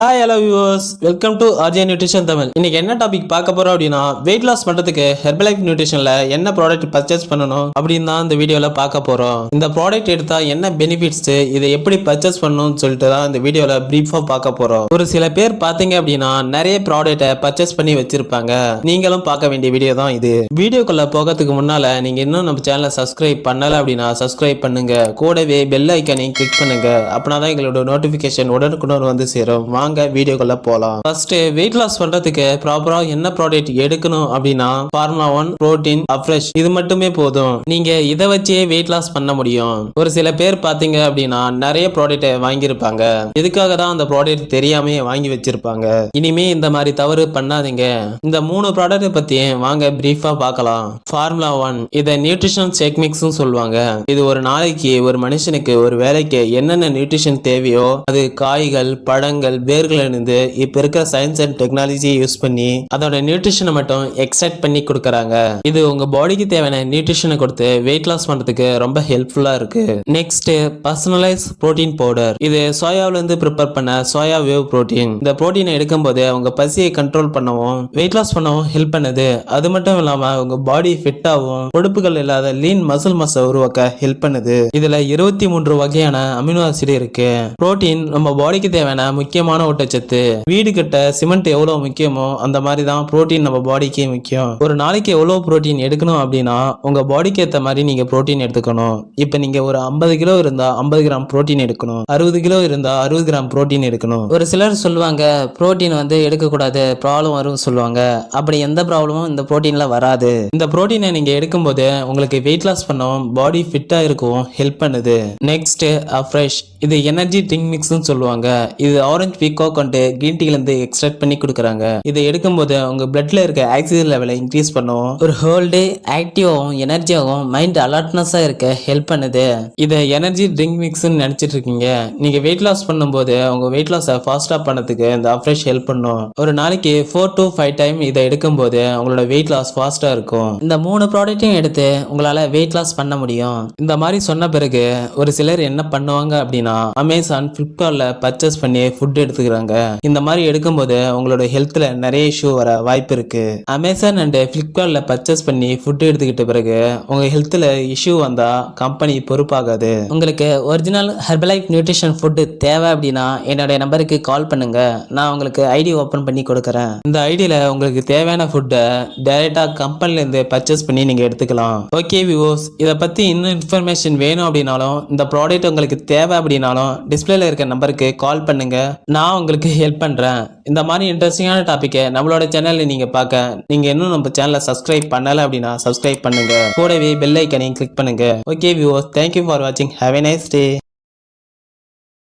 Hi hello viewers, welcome to RJ nutrition Tamil. இன்னைக்கு என்ன topic பார்க்க போறோம் அப்படின்னா, வெயிட் லாஸ் பண்றதுக்கு ஹெர்பலைஃப் நியூட்ரிஷன்ல என்ன ப்ராடக்ட் பர்ச்சேஸ் பண்ணணும் அப்படின்னு தான் இந்த வீடியோல பார்க்க போறோம். இந்த ப்ராடக்ட் எடுத்தா என்ன பெனிஃபிட்ஸ், இதை எப்படி பர்ச்சேஸ் பண்ணணும்னு சொல்லிட்டு தான் இந்த வீடியோல பிரீஃபா பார்க்க போறோம். ஒரு சில பேர் பாத்தீங்க அப்படின்னா நிறைய ப்ராடக்ட்டை பர்ச்சேஸ் பண்ணி வச்சிருப்பாங்க. நீங்களும் பார்க்க வேண்டிய வீடியோ தான் இது. வீடியோக்குள்ள போகிறதுக்கு முன்னால நீங்க இன்னும் நம்ம சேனலை சப்ஸ்கிரைப் பண்ணல அப்படின்னா சப்ஸ்கிரைப் பண்ணுங்க. கூடவே பெல் ஐக்கானையும் கிளிக் பண்ணுங்க. அப்படின்னா தான் எங்களோட நோட்டிபிகேஷன் உடனுக்குடன் வந்து சேரும். வாங்க வீடியோக்குள்ள போலாம். ஃபர்ஸ்ட் வெயிட் லாஸ் பண்றதுக்கு ப்ராப்பரா என்ன ப்ராடக்ட் எடுக்கணும் அப்படின்னா ஃபார்முலா 1 புரோட்டீன் அஃப்ரெஷ் இது மட்டுமே போதும். நீங்க இதை வச்சே வெயிட் லாஸ் பண்ண முடியும். ஒரு சில பேர் பாத்தீங்க அப்படின்னா நிறைய ப்ராடக்ட் வாங்கியிருப்பாங்க. எதுக்காக தான் அந்த ப்ராடக்ட் தெரியாம வாங்கி வச்சிருப்பாங்க. இனிமே இந்த மாதிரி தவறு பண்ணாதீங்க. இந்த 3 ப்ராடக்ட் பத்தி வாங்க பிரீஃபா பார்க்கலாம். ஃபார்முலா 1 இதை நியூட்ரிஷன் ஷேக் மிக்ஸ் சொல்லுவாங்க. இது ஒரு நாளைக்கு ஒரு மனுஷனுக்கு ஒரு வேலைக்கு என்னென்ன நியூட்ரிஷன் தேவையோ அது காய்கள் பழங்கள் இருந்து இப்ப இருக்கிற சயின்ஸ் அண்ட் டெக்னாலஜி யூஸ் பண்ணி அதோட நியூட்ரிஷனை மட்டும் எக்ஸ்ட்ராக்ட் பண்ணி கொடுக்கறாங்க. இது உங்க பாடிக்கு தேவையான நியூட்ரிஷனை கொடுத்து வெயிட் லாஸ் பண்றதுக்கு ரொம்ப ஹெல்ப்ஃபுல்லா இருக்கு. Next personalise protein powder. இது சோயாவில இருந்து ப்ரிப்பேர் பண்ண சோயா வேவ் புரோட்டீன். இந்த புரோட்டீனை எடுக்கும்போது உங்க பசியை கண்ட்ரோல் பண்ணவும் வெயிட் லாஸ் பண்ணவும் ஹெல்ப் பண்ணுது. அது மட்டும் இல்லாம உங்க பாடி ஃபிட் ஆகும், கொழுப்புகள் இல்லாத லீன் மசில் மஸை உருவாக்க ஹெல்ப் பண்ணுது. இதுல 23 வகையான அமினோ ஆசிட் இருக்கு. புரோட்டீன் நம்ம பாடிக்கு தேவையான முக்கியமான ஊட்டச்சத்து. வீடு கட்ட சிமெண்ட் எவ்வளவு முக்கியமோ அந்த மாதிரி தான் புரோட்டீன் நம்ம பாடிக்கு முக்கியம். ஒரு நாளைக்கு எவ்வளவு புரோட்டீன் எடுக்கணும் அப்படின்னா உங்க பாடிக்கு ஏற்ற மாதிரி நீங்க புரோட்டீன் எடுத்துக்கணும். இப்ப நீங்க ஒரு 50 கிலோ இருந்தா 50 கிராம் புரோட்டீன் எடுக்கணும். 60 கிலோ இருந்தா 60 கிராம் புரோட்டீன் எடுக்கணும். ஒரு சிலர் சொல்லுவாங்க புரோட்டீன் எடுக்க கூடாது, ப்ராப்ளம் வரும் சொல்லுவாங்க. அப்படி எந்த ப்ராப்ளமும் இந்த புரோட்டீன்ல வராது. இந்த புரோட்டீனை நீங்க எடுக்கும்போது உங்களுக்கு வெயிட் லாஸ் பண்ணவும் பாடி ஃபிட்டா இருக்கும் ஹெல்ப் பண்ணுது. Next afresh. இது எனர்ஜி ட்ரிங்க் மிக்ஸ் சொல்லுவாங்க. இது ஆரஞ்சு பீகாக் கொண்டு கிரீன் டீல இருந்து எக்ஸ்ட்ராக்ட் பண்ணி கொடுக்குறாங்க. இதை எடுக்கும்போது உங்க பிளட்ல இருக்க ஆக்சிஜன் லெவலை இன்க்ரீஸ் பண்ணும். ஒரு ஹோல் டே ஆக்டிவாகவும் எனர்ஜியாகவும் மைண்ட் அலர்ட்னஸா இருக்க ஹெல்ப் பண்ணுது. இதை எனர்ஜி ட்ரிங்க் மிக்ஸ் நினைச்சிட்டு இருக்கீங்க. நீங்க வெயிட் லாஸ் பண்ணும்போது உங்க வெயிட் லாஸை ஃபாஸ்டா பண்ணதுக்கு இந்த அஃப்ரெஷ் ஹெல்ப் பண்ணும். ஒரு நாளைக்கு 4 to 5 டைம் இதை எடுக்கும்போது உங்களோட வெயிட் லாஸ் ஃபாஸ்டா இருக்கும். இந்த 3 ப்ராடக்ட்டையும் எடுத்து உங்களால வெயிட் லாஸ் பண்ண முடியும். இந்த மாதிரி சொன்ன பிறகு ஒரு சிலர் என்ன பண்ணுவாங்க அப்படின்னா அமேசான் பிளிப்கார்ட்ல பர்ச்சேஸ் பண்ணி ஃபுட் எடுத்துக்கிறாங்க. இந்த மாதிரி எடுக்கும்போது உங்களோட ஹெல்த்ல நிறைய இஷ்யூ வர வாய்ப்பு இருக்கு. அமேசான் அண்ட் பிளிப்கார்ட்ல பர்ச்சேஸ் பண்ணி ஃபுட் எடுத்துக்கிட்ட பிறகு உங்க ஹெல்த்ல இஷ்யூ வந்தா கம்பெனி பொறுப்பாகாது. உங்களுக்கு ஒரிஜினல் ஹெர்பலைஃப் நியூட்ரிஷன் ஃபுட் தேவை அப்படின்னா என்னோட நம்பருக்கு கால் பண்ணுங்க. நான் உங்களுக்கு ஐடி ஓபன் பண்ணி கொடுக்குறேன். இந்த ஐடியில உங்களுக்கு தேவையான ஃபுட்டை டைரக்டா கம்பெனில இருந்து பர்ச்சேஸ் பண்ணி நீங்க எடுத்துக்கலாம். ஓகே வியூவர்ஸ், இதை பத்தி இன்னும் இன்ஃபர்மேஷன் வேணும் அப்படின்னாலும் இந்த ப்ராடக்ட் உங்களுக்கு தேவை அப்படின்னாலும் டிஸ்பிளேல இருக்க நம்பருக்கு கால் பண்ணுங்க. நான் உங்களுக்கு ஹெல்ப் பண்றேன். இந்த மாதிரி இன்ட்ரெஸ்டிங்கான டாபிக்கை நம்மளோட சேனல்ல நீங்க பார்க்க நீங்க இன்னும் நம்ம சேனலை சப்ஸ்கிரைப் பண்ணல அப்படின்னா சப்ஸ்கிரைப் பண்ணுங்க. கூடவே பெல் ஐக்கானையும் கிளிக் பண்ணுங்க. ஓகே வியூவர்ஸ், தேங்க்யூ ஃபார் வாட்சிங். Have a nice day.